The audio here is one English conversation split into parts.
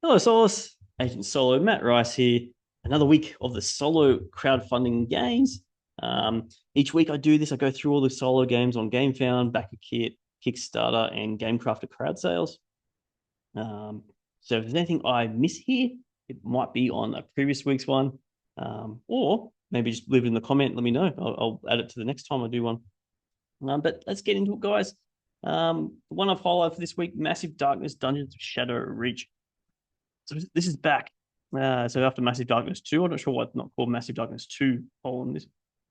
Hello, Soloists. Agent Solo, Matt Rice here. Another week of the solo crowdfunding games. Each week I do this. I go through all the solo games on Gamefound, Backerkit, Kickstarter, and Gamecrafter crowd sales. So if there's anything I miss here, it might be on a previous week's one, or maybe just leave it in the comment. Let me know. I'll add it to the next time I do one. But let's get into it, guys. The one I've highlighted for this week: Massive Darkness Dungeons of Shadowreach. So this is back. So after Massive Darkness 2, I'm not sure why it's not called Massive Darkness 2 on this.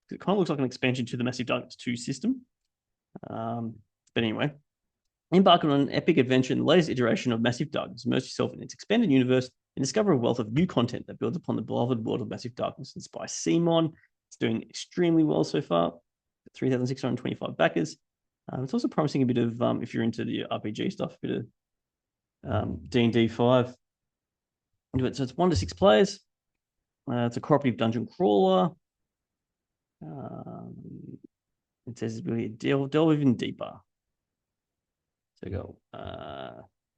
It kind of looks like an expansion to the Massive Darkness 2 system. But anyway, embark on an epic adventure in the latest iteration of Massive Darkness. Immerse yourself in its expanded universe and discover a wealth of new content that builds upon the beloved world of Massive Darkness. It's by Simon. It's doing extremely well so far. 3,625 backers. It's also promising a bit of, if you're into the RPG stuff, a bit of D&D 5. So it's 1 to 6 players. It's a cooperative dungeon crawler. It says delve even deeper. So go.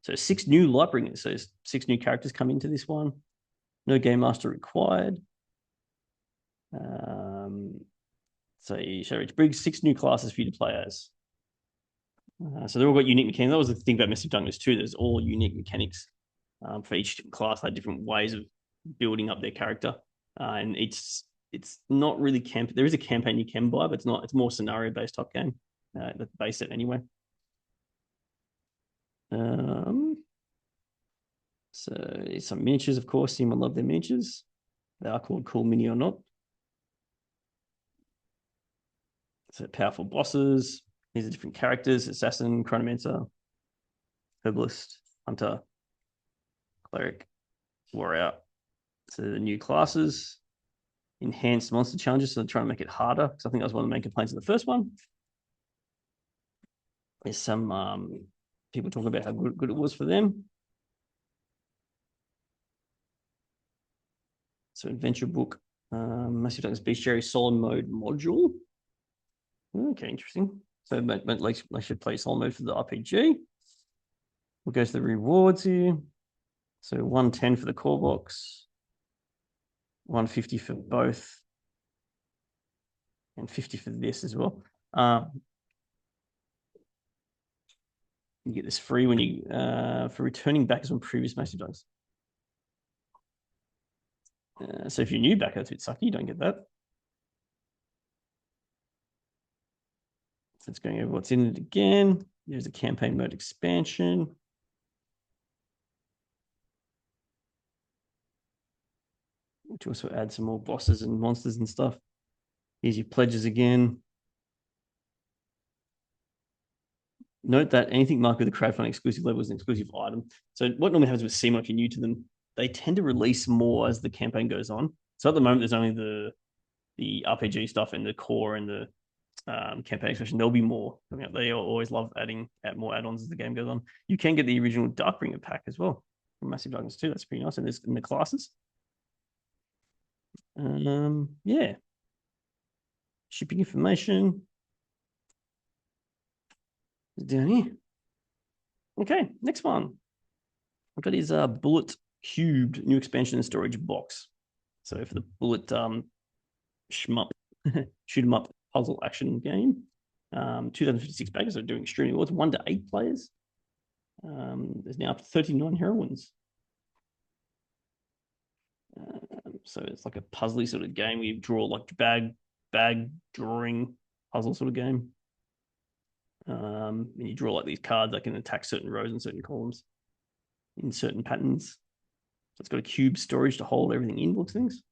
So 6 new Lightbringers. So 6 new characters come into this one. No game master required. So Shadowreach brings 6 new classes for you to play as. So they've all got unique mechanics. That was the thing about Massive Darkness 2. There's all unique mechanics for each class. They had different ways of building up their character, and it's not really camp. There is a campaign you can buy, but it's not. It's more scenario based type game. The base set anyway. So some miniatures, of course. Anyone love their miniatures? They are called Cool Mini or Not. So powerful bosses. These are different characters: assassin, chronomancer, herbalist, hunter, cleric, warrior. So the new classes, enhanced monster challenges. So they're trying to make it harder because I think that was one of the main complaints in the first one. There's some people talking about how good it was for them. So adventure book, Massive Darkness Bestiary solo mode module. Okay, interesting. So like I should play solo mode for the RPG. We'll go to the rewards here. So 110 for the core box, 150 for both, and 50 for this as well. You get this free when you for returning backers on previous Massive Darkness. So if you're new backer, that's a bit sucky. You don't get that. So it's going over what's in it again. There's a campaign mode expansion. To also add some more bosses and monsters and stuff. Here's your pledges again. Note that anything marked with a crowdfunding exclusive label is an exclusive item. So what normally happens with SEMA if you're new to them, they tend to release more as the campaign goes on. So at the moment, there's only the RPG stuff and the core and the campaign expansion. There'll be more coming up. They always love adding more add-ons as the game goes on. You can get the original Darkbringer pack as well from Massive Darkness 2. That's pretty nice. And there's in the classes. Yeah. Shipping information. Down here. Okay, next one. I've got his Bullet Cubed new expansion and storage box. So for the Bullet shmup, shoot 'em up puzzle action game. 2056 backers, so doing extremely well. It's 1 to 8 players. There's now up to 39 heroines. So it's like a puzzly sort of game where you draw like bag drawing puzzle sort of game. And you draw like these cards that can attack certain rows and certain columns in certain patterns. So it's got a cube storage to hold everything in, looks things.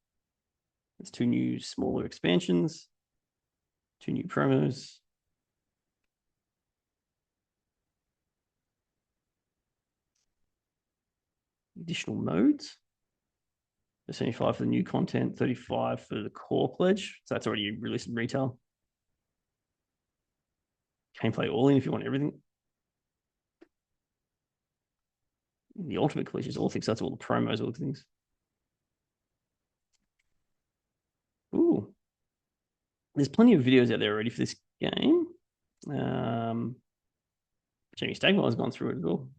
There's 2 new smaller expansions, 2 new promos. Additional modes. 75 for the new content, 35 for the core pledge. So that's already released in retail. Gameplay all in if you want everything. The ultimate collection is all things. That's all the promos, all the things. Ooh. There's plenty of videos out there already for this game. Jamie Stagmire's gone through it as well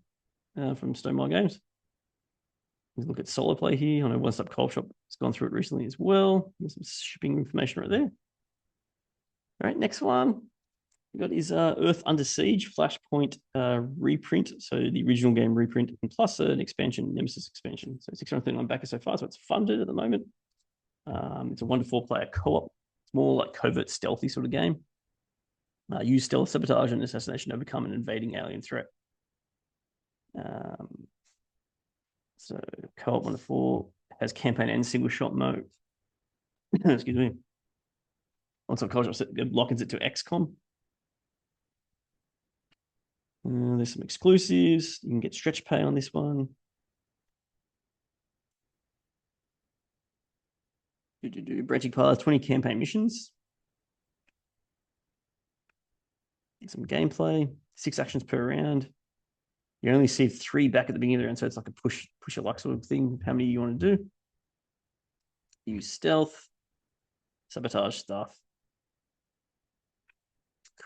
from Stonewall Games. Let's look at solo play here. I know One Stop Co-op Shop has gone through it recently as well. There's some shipping information right there. All right, next one. We got is Earth Under Siege Flashpoint reprint. So the original game reprint and plus an expansion, Nemesis expansion. So 639 backers so far. So it's funded at the moment. It's a 1 to 4 player co-op. It's more like covert, stealthy sort of game. Use stealth, sabotage, and assassination to overcome an invading alien threat. So co-op 1 to 4 has campaign and single shot mode. Excuse me. Once I've culture, it lockens it to XCOM. There's some exclusives. You can get stretch pay on this one. Branching paths, 20 campaign missions. Some gameplay, 6 actions per round. You only see 3 back at the beginning of the round, so it's like a push your luck sort of thing, how many you want to do. Use stealth, sabotage stuff.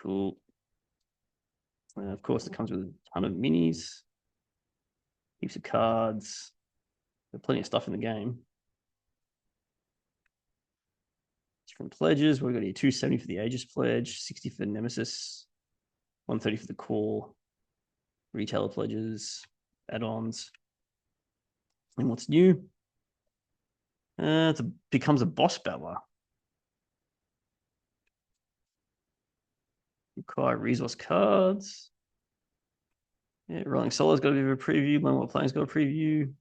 Cool. Of course, it comes with a ton of minis, heaps of cards. There's plenty of stuff in the game. Different pledges. We've got here 270 for the Aegis pledge, 60 for Nemesis, 130 for the core, retailer pledges, add-ons. And what's new? It becomes a boss battler. Require resource cards. Yeah, Rolling Solo's got a bit of a preview. One More Playing's got a preview.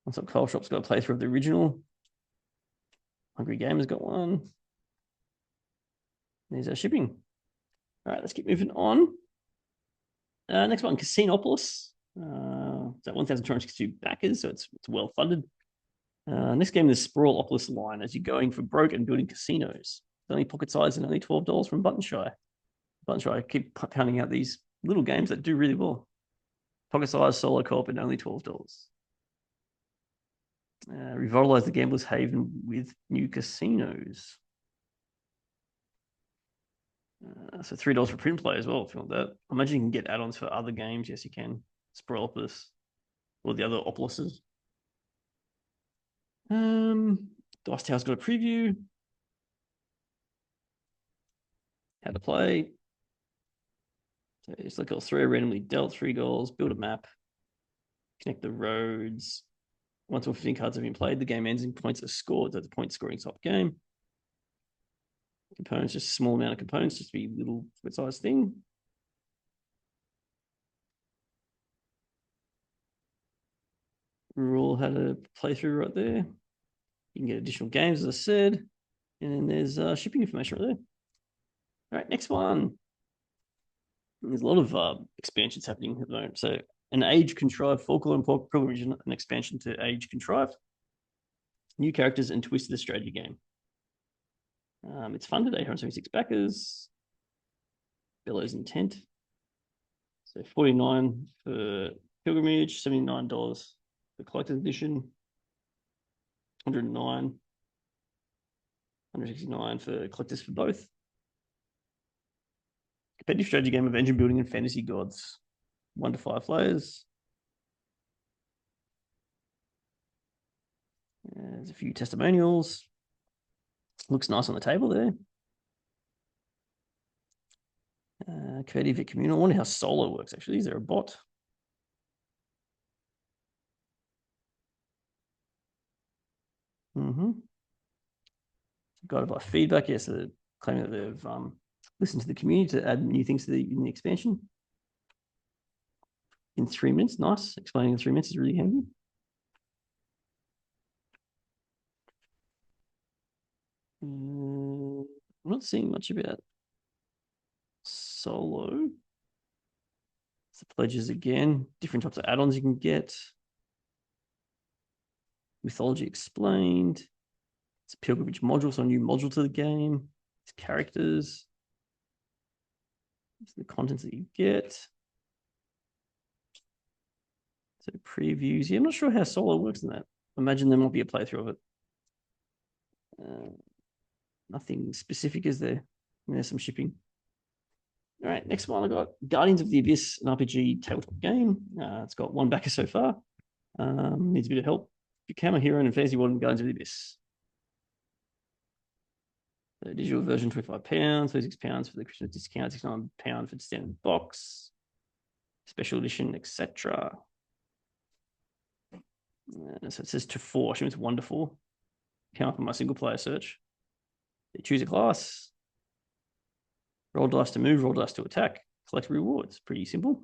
Once Up Co-op Shop's got a playthrough of the original. Hungry Gamer's got one. There's our shipping. All right, let's keep moving on. Next one, Casinopolis. It's at 1,262 backers, so it's well funded. Next game is Sprawlopolis line as you're going for broke and building casinos. It's only pocket size and only $12 from Button Shy. I keep pounding out these little games that do really well. Pocket size, solo co-op, and only $12. Revitalize the gambler's haven with new casinos. So $3 for print play as well, if you want that. I imagine you can get add-ons for other games. Yes, you can. Sprawlopolis or the other Opoluses. Dice Tower's got a preview. How to play. So it's like 3 randomly dealt, 3 goals, build a map, connect the roads. Once all 15 cards have been played, the game ends and points are scored. So the point scoring top game. Components, just a small amount of components, just be little size thing. Rule how to play through right there. You can get additional games, as I said. And then there's shipping information right there. All right, next one. There's a lot of expansions happening at the moment. So an age contrived Folklore and Pilgramage, an expansion to age contrived. New characters and twisted strategy game. It's funded, 876 backers. Bellow's Intent. So $49 for Pilgramage, $79 for Collector's Edition, $109, $169 for Collectors for both. Competitive strategy game of engine building and fantasy gods. 1 to 5 players. There's a few testimonials. Looks nice on the table there. Creative communal. I wonder how solo works actually. Is there a bot? Guided by feedback. Yes, they're claiming that they've listened to the community to add new things to in the expansion. In 3 minutes, nice. Explaining in 3 minutes is really handy. I'm not seeing much about solo. It's the pledges again. Different types of add-ons you can get. Mythology explained. It's a pilgrimage module, so a new module to the game. It's characters. It's the contents that you get. So previews. Yeah, I'm not sure how solo works in that. I imagine there might be a playthrough of it. Nothing specific is there. There's some shipping. All right, next one I got Guardians of the Abyss, an RPG tabletop game. It's got 1 backer so far. Needs a bit of help. Become a hero in a fantasy world and Guardians of the Abyss. The digital version, £25, £36 for the Christmas discount, £69 for the standard box, special edition, etc. So it says to 4, which means wonderful. Came up in my single player search. You choose a class, roll dice to move, roll dice to attack, collect rewards. Pretty simple.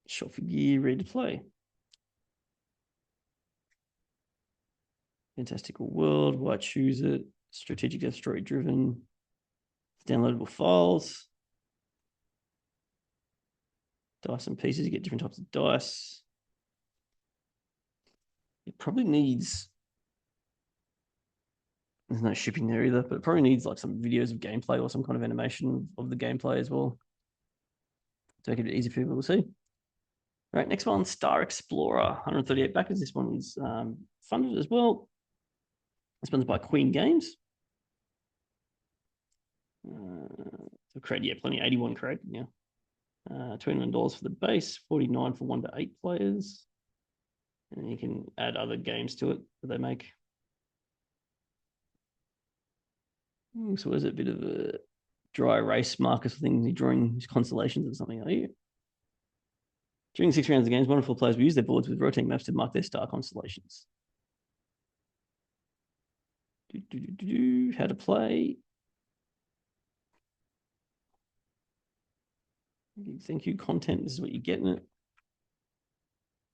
Short figure, ready to play. Fantastical world, why choose it? Strategic and story driven. Downloadable files. Dice and pieces, you get different types of dice. It probably needs, there's no shipping there either, but it probably needs like some videos of gameplay or some kind of animation of the gameplay as well to make it easy for people to see. All right, next one, Star Explorer, 138 backers. This one is funded as well. This one's by Queen Games. So crate, yeah, plenty, 81 crate, yeah. $29 for the base, $49 for 1 to 8 players. And you can add other games to it that they make. So is it a bit of a dry erase markers for things? You're drawing constellations or something, are you? During 6 rounds of games, wonderful players will use their boards with rotating maps to mark their star constellations. How to play. Thank you, content. This is what you're getting it.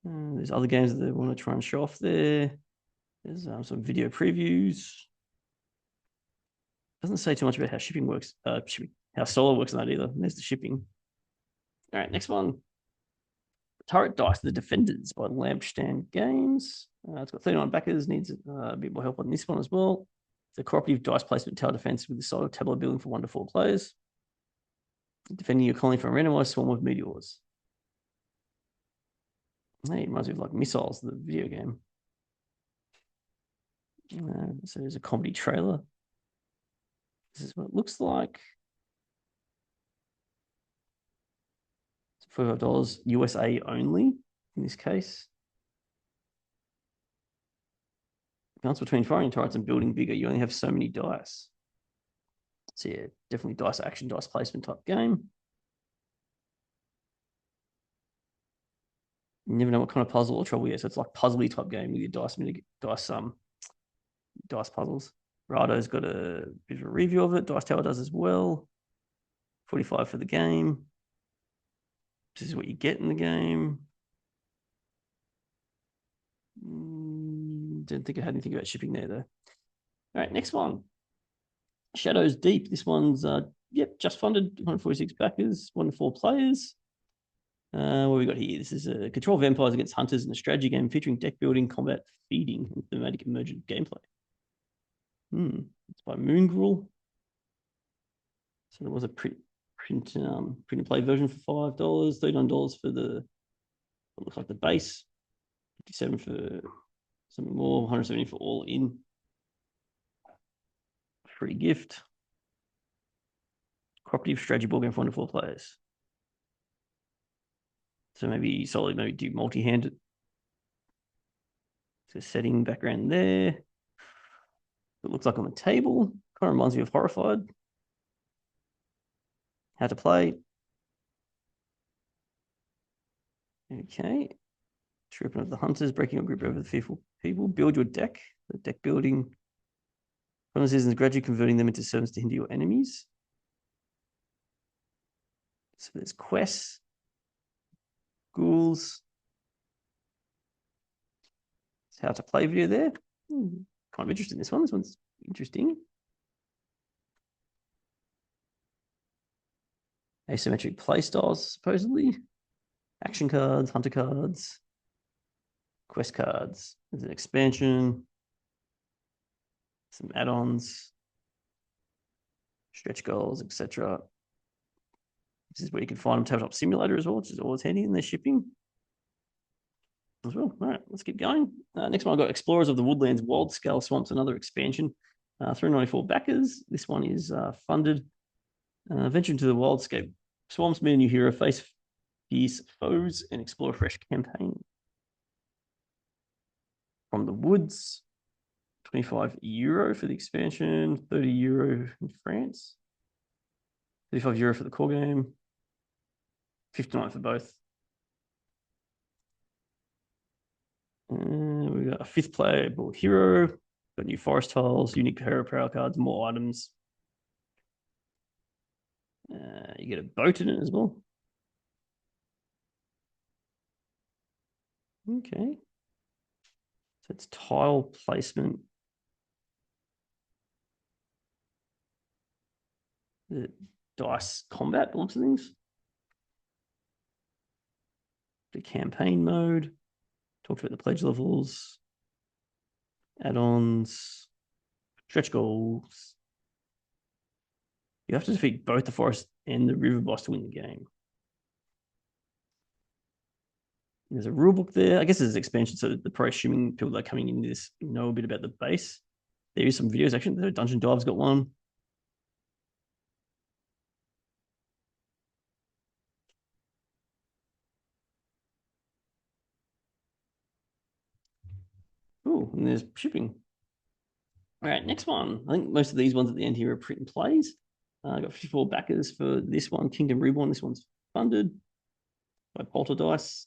There's other games that they want to try and show off there. There's some video previews. Doesn't say too much about how shipping works, how Solo works on that either. There's the shipping. All right, next one. Turret Dice, The Defenders by Lampstand Games. It's got 39 backers, needs a bit more help on this one as well. It's a cooperative dice placement tower defense with the side of tableau building for 1 to 4 players. Defending your colony from a randomized swarm of meteors. Hey, it reminds me of like Missiles, the video game. So there's a comedy trailer. This is what it looks like. It's $45 USA only in this case. Balance between firing turrets and building bigger. You only have so many dice. So yeah, definitely dice action, dice placement type game. You never know what kind of puzzle or trouble. Yeah, so it's like puzzly type game with your dice puzzles. Rado's got a bit of a review of it. Dice Tower does as well. 45 for the game. This is what you get in the game. Didn't think I had anything about shipping there though. All right, next one. Shadows Deep. This one's just funded, 146 backers, 1 to 4 players. What we got here? This is a control vampires against hunters in a strategy game featuring deck building, combat, feeding, and thematic emergent gameplay. It's by Moongruel. So there was a print and play version for $5, $39 for the what looks like the base, 57 for something more, 170 for all in. Free gift. Cooperative strategy board game for 1 to 4 players. So maybe solid, maybe do multi-hand it. So setting background there. It looks like on the table. Kind of reminds me of Horrified. How to play. Okay. Trooping of the hunters, breaking your group over the fearful people. Build your deck. The deck building. One of the seasons, gradually converting them into servants to hinder your enemies. So there's quests. Ghouls. How to play video there. Kind of interesting, this one. This one's interesting. Asymmetric play styles, supposedly. Action cards, hunter cards, quest cards. There's an expansion. Some add-ons. Stretch goals, etc. This is where you can find them. Tabletop Simulator as well, which is always handy in their shipping as well. All right, let's keep going. Next one, I've got Explorers of the Woodlands, Wildscale Swamps, another expansion. 394 backers. This one is funded. Venture into the Wildscape Swamps, meet a new hero, face Fierce Foes and Explore a Fresh campaign. From the Woods, €25 for the expansion, €30 in France, €35 for the core game, 59 for both. And we got a 5th playable hero, got new forest tiles, unique hero power cards, more items. You get a boat in it as well. Okay. So it's tile placement. The dice combat, looks of things. The campaign mode. Talked about the pledge levels. Add-ons. Stretch goals. You have to defeat both the forest and the river boss to win the game. There's a rule book there. I guess there's an expansion, so the pro assuming people that are coming into this know a bit about the base. There is some videos, actually. The Dungeon Dive's got one. Oh, and there's shipping. All right, next one. I think most of these ones at the end here are print and plays. I got 54 backers for this one, Kingdom Reborn. This one's funded by Polterdice.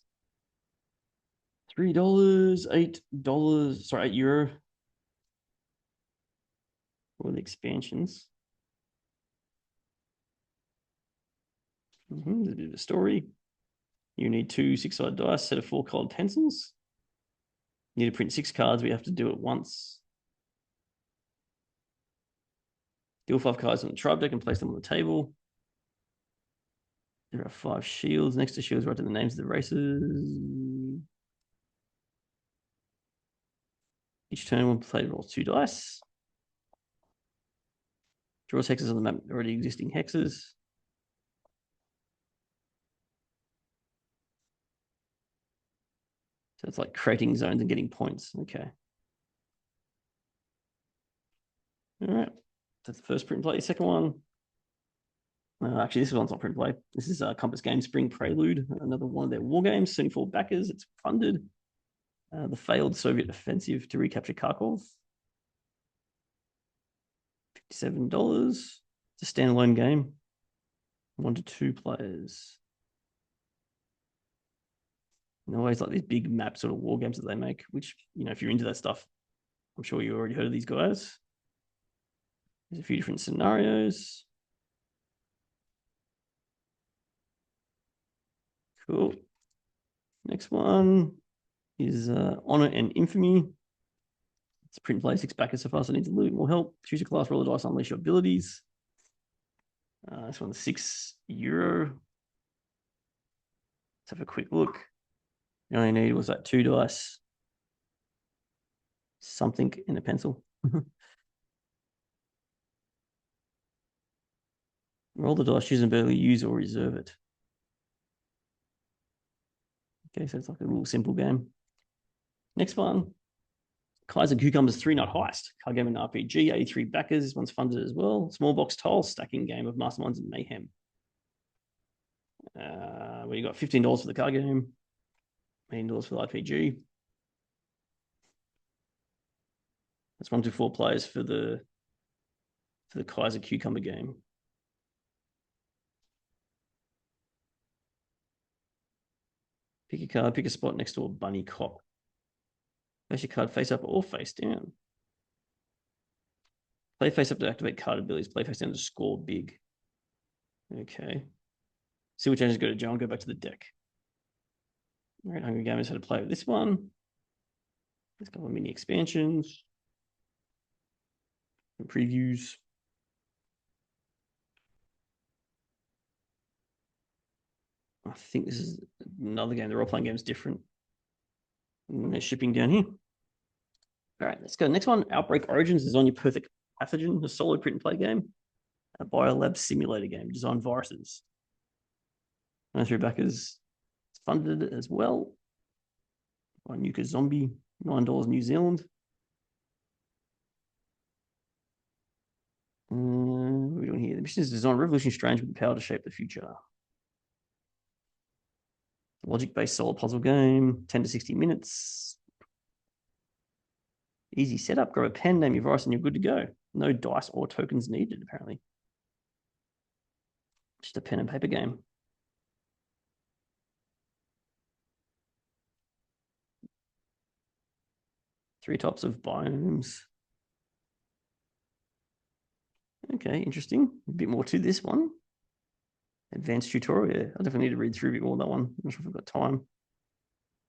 $3, $8, sorry, €8 for the expansions. There's a bit of a story. You need 2 6-sided dice, set of 4 colored pencils. You need to print 6 cards, but you have to do it once. Deal 5 cards on the tribe deck and place them on the table. There are 5 shields. Next to shields, write down the names of the races. Each turn, one player rolls 2 dice. Draws hexes on the map, already existing hexes. So it's like creating zones and getting points. Okay. All right. That's the first print and play. Second one. Actually, this one's not print and play. This is Compass Game Spring Prelude, another one of their war games. 74 backers. It's funded. The failed Soviet offensive to recapture Kharkov. $57. It's a standalone game. 1 to 2 players. And always like these big map sort of war games that they make, which, you know, if you're into that stuff, I'm sure you already heard of these guys. There's a few different scenarios. Cool. Next one is Honor and Infamy. It's print and play, 6 backers so far, so it needs a little bit more help. Choose a class, roll a dice, unleash your abilities. This one's €6. Let's have a quick look. You only need was that 2 dice, something, in a pencil. Roll the dice, choose and barely use or reserve it. Okay, so it's like a little simple game. Next one, Kaiser Cucumber's 3-Nut Heist. Card game and RPG, 83 backers. This one's funded as well. Small box tile stacking game of Masterminds and Mayhem. We got $15 for the card game, $18 for the RPG. That's 1 to 4 players for the Kaiser Cucumber game. Pick a card, pick a spot next to a bunny cop. Place your card face up or face down. Play face up to activate card abilities. Play face down to score big. Okay. See what changes go to John. Go back to the deck. All right, Hungry Gamers had to play with this one. There's a couple of mini expansions and previews. I think this is another game. The role-playing game is different. And there's shipping down here. All right, let's go. Next one, Outbreak Origins is on your Perfect Pathogen, a solo print and play game. A Biolab simulator game, design viruses. 93 backers. It's funded as well by Nuka Zombie, $9 New Zealand. What are we doing here? The mission is to design a revolutionary strange with the power to shape the future. Logic-based solo puzzle game, 10 to 60 minutes. Easy setup. Grab a pen, name your virus, and you're good to go. No dice or tokens needed, apparently. Just a pen and paper game. Three types of biomes. Okay, interesting. A bit more to this one. Advanced tutorial. Yeah, I definitely need to read through a bit more of that one. I'm not sure if I've got time.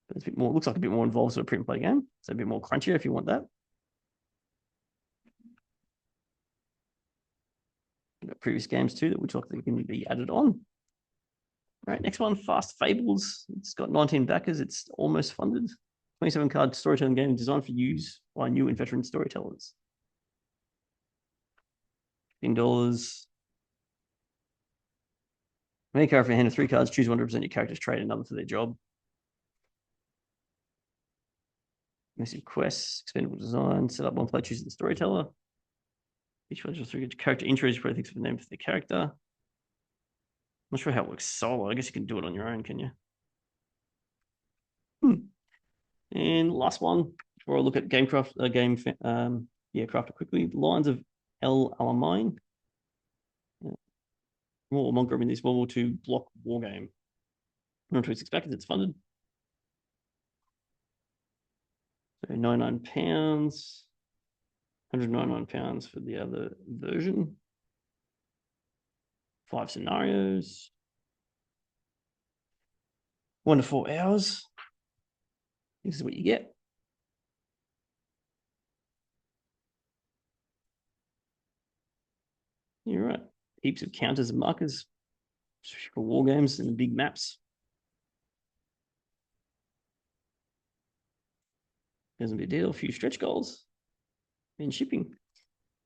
But it's a bit more, looks like a bit more involved sort of print and play game. So a bit more crunchier if you want that. We've got previous games too that which look like they can be added on. All right, next one, Fast Fables. It's got 19 backers. It's almost funded. 27 card storytelling game designed for use by new and veteran storytellers. $15. Make a character hand of 3 cards. Choose one to represent your character's trait, another for their job. Massive quests, expendable design, set up one play, choose the storyteller. Each one just 3 character intros, probably thinks of a name for the character. I'm not sure how it works solo. I guess you can do it on your own, can you? And last one, before I look at Gamecraft, Crafter quickly. Lions of El Alamein. More Mongrel in this World War II block war game. 126 backers, it's funded. So £99. £199 for the other version. 5 scenarios. 1 to 4 hours. This is what you get. You're right. Heaps of counters and markers for war games and big maps. Doesn't be a deal. A few stretch goals and shipping.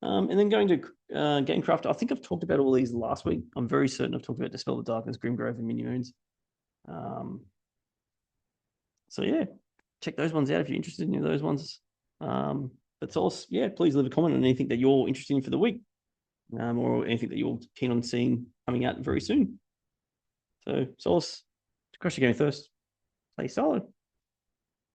And then going to Gamecraft. I think I've talked about all these last week. I'm very certain I've talked about Dispel the Darkness, Grimgrove, and Mini Moons. So yeah, check those ones out if you're interested in those ones. That's all. Yeah, please leave a comment on anything that you're interested in for the week, or anything that you're keen on seeing coming out very soon. So, Solace, crush your game first. Play solo.